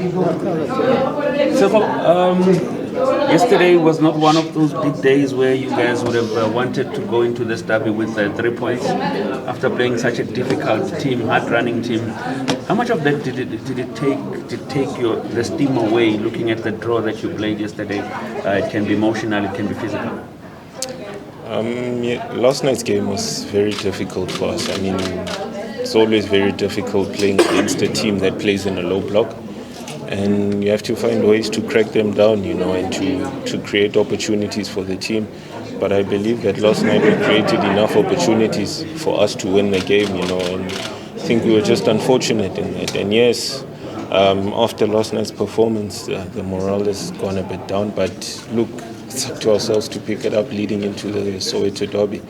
So, yesterday was not one of those big days where you guys would have wanted to go into this derby with 3 points after playing such a difficult team, hard-running team. How much of that did it take the steam away? Looking at the draw that you played yesterday, it can be emotional, it can be physical. Yeah, last night's game was very difficult for us. I mean, it's always very difficult playing against a team that plays in a low block. And you have to find ways to crack them down, and to create opportunities for the team. But I believe that last night we created enough opportunities for us to win the game, and I think we were just unfortunate in that. And yes, after last night's performance, the morale has gone a bit down. But look, it's up to ourselves to pick it up leading into the Soweto Derby.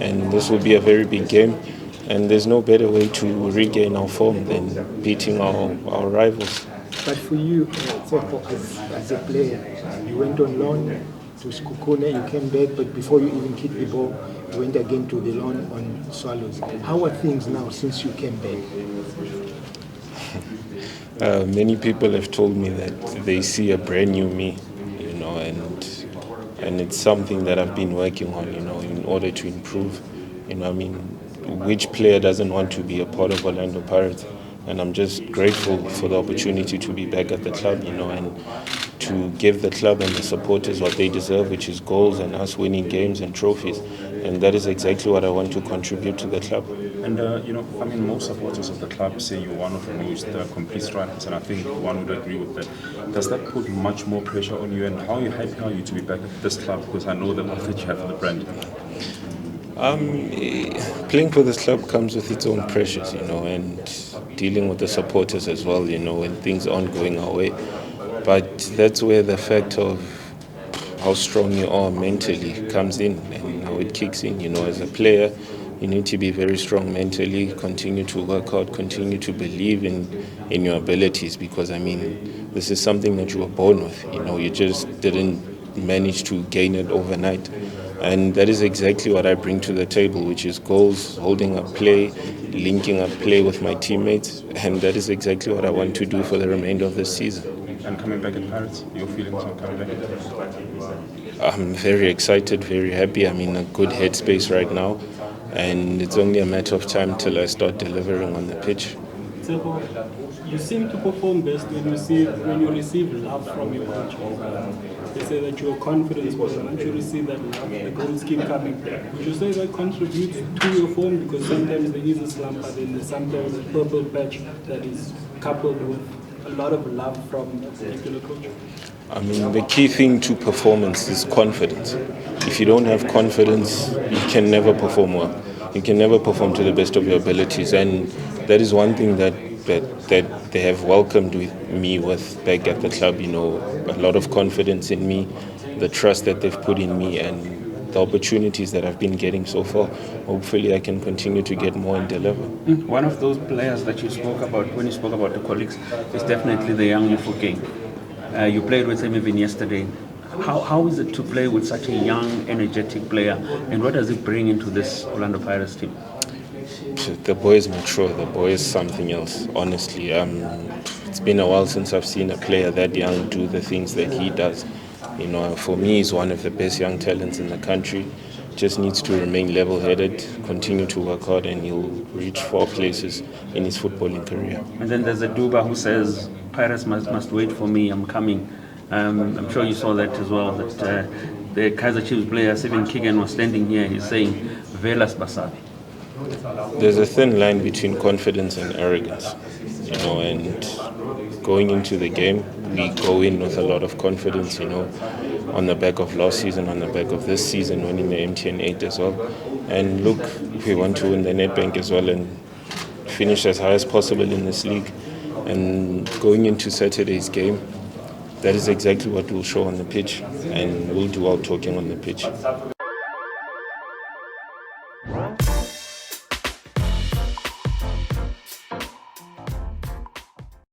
And this will be a very big game. And there's no better way to regain our form than beating our rivals. But for you, as a player, you went on loan to Skukune, you came back, but before you even kicked the ball, you went again to the loan on Swallows. How are things now since you came back? Many people have told me that they see a brand new me, and it's something that I've been working on, in order to improve. Which player doesn't want to be a part of Orlando Pirates? And I'm just grateful for the opportunity to be back at the club, and to give the club and the supporters what they deserve, which is goals and us winning games and trophies. And that is exactly what I want to contribute to the club. And, most supporters of the club say you're one of the most complete strikers, and I think one would agree with that. Does that put much more pressure on you, and how happy are you to be back at this club? Because I know the love that you have for the brand. Playing for this club comes with its own pressures, and dealing with the supporters as well, when things aren't going our way. But that's where the fact of how strong you are mentally comes in, and how it kicks in. As a player, you need to be very strong mentally, continue to work hard, continue to believe in your abilities, because, this is something that you were born with. You just didn't manage to gain it overnight. And that is exactly what I bring to the table, which is goals, holding up play, linking up play with my teammates, and that is exactly what I want to do for the remainder of the season. And coming back at Pirates, your feelings on coming back? I'm very excited, very happy. I'm in a good headspace right now, and it's only a matter of time till I start delivering on the pitch. Tshegofatso, you seem to perform best when you receive love from your coach. They say that you're a confidence person. Once you receive that love, the goals keep coming. Would you say that contributes to your form? Because sometimes there is a slump, but then there's sometimes a purple patch that is coupled with a lot of love from a particular coach. The key thing to performance is confidence. If you don't have confidence, you can never perform well. You can never perform to the best of your abilities, and that is one thing that they have welcomed me with back at the club. A lot of confidence in me, the trust that they've put in me, and the opportunities that I've been getting so far. Hopefully I can continue to get more and deliver. One of those players that you spoke about when you spoke about the colleagues is definitely the young Keagan. You played with him even yesterday. How is it to play with such a young, energetic player, and what does it bring into this Orlando Pirates team? The boy is mature. The boy is something else, honestly. It's been a while since I've seen a player that young do the things that he does. For me, he's one of the best young talents in the country. Just needs to remain level-headed, continue to work hard, and he'll reach far places in his footballing career. And then there's a Duba who says, Pirates must wait for me, I'm coming. I'm sure you saw that as well, that the Kaizer Chiefs player, Keagan, was standing here, he's saying, Velas Basabi. There's a thin line between confidence and arrogance, and going into the game, we go in with a lot of confidence, on the back of last season, on the back of this season, winning the MTN 8 as well. And look, we want to win the Nedbank as well and finish as high as possible in this league. And going into Saturday's game, that is exactly what we'll show on the pitch, and we'll do our talking on the pitch.